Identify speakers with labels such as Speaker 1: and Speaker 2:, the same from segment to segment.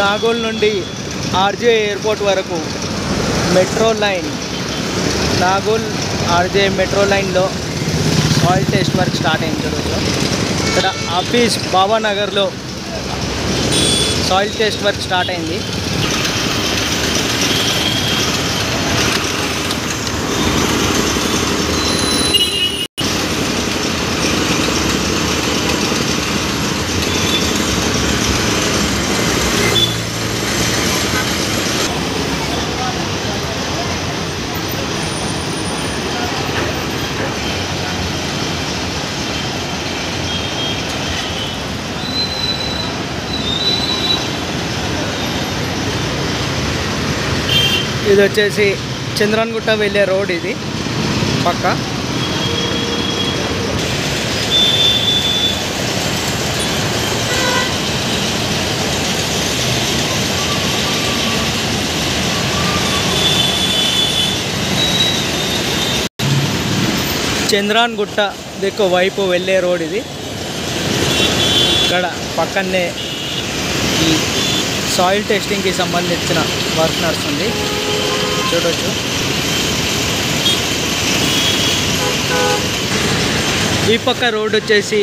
Speaker 1: నాగోల్ నుండి RJ airport వరకు metro line, Nagole RJ metro లైన్లో సాయిల్ టెస్ట్ వర్క్ స్టార్ట్ అయింది ఈరోజు. ఇక్కడ ఆఫీస్ బాబానగర్లో సాయిల్ టెస్ట్ వర్క్ స్టార్ట్ అయింది. ఇది వచ్చేసి చంద్రాన్గుట్ట వెళ్ళే రోడ్, ఇది పక్క. చంద్రాన్గుట్ట దిక్కు వైపు వెళ్ళే రోడ్ ఇది. ఇక్కడ పక్కనే ఈ సాయిల్ టెస్టింగ్కి సంబంధించిన వర్క్ నడుస్తుంది, చూడవచ్చు. ఈ పక్క రోడ్ వచ్చేసి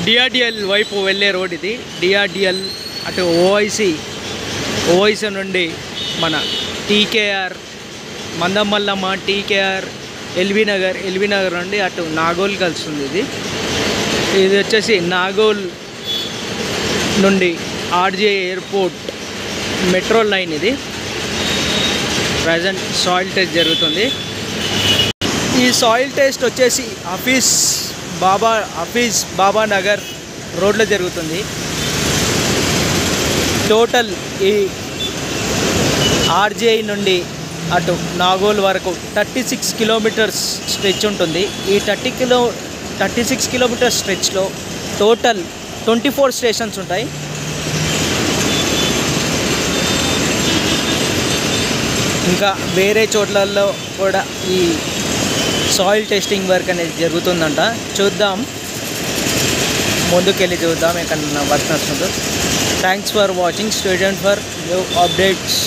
Speaker 1: డిఆర్డిఎల్ వైపు వెళ్ళే రోడ్ ఇది. డిఆర్డిఎల్ అటు ఓఐసి నుండి మన టీకేఆర్, మందమల్లమ్మ, టీకేఆర్, ఎల్బీ నగర్ నుండి అటు నాగోల్ కలుస్తుంది. ఇది వచ్చేసి నాగోల్ నుండి ఆర్జే ఎయిర్పోర్ట్ మెట్రో లైన్. ఇది ప్రజెంట్ సాయిల్ టెస్ట్ జరుగుతుంది. ఈ సాయిల్ టెస్ట్ వచ్చేసి ఆఫీస్ బాబానగర్ రోడ్లో జరుగుతుంది. టోటల్ ఈ ఆర్జేఐ నుండి అటు నాగోల్ వరకు 36 కిలోమీటర్స్ స్ట్రెచ్ ఉంటుంది. ఈ 36 కిలోమీటర్ స్ట్రెచ్లో టోటల్ 24 స్టేషన్స్ ఉంటాయి. ఇంకా వేరే చోట్లలో కూడా ఈ సాయిల్ టెస్టింగ్ వర్క్ అనేది జరుగుతుందంట. చూద్దాం, ముందుకెళ్ళి చూద్దాం ఎక్కడన్నా వర్క్ నడుస్తుందో. Thanks for watching. Stay tuned for new updates.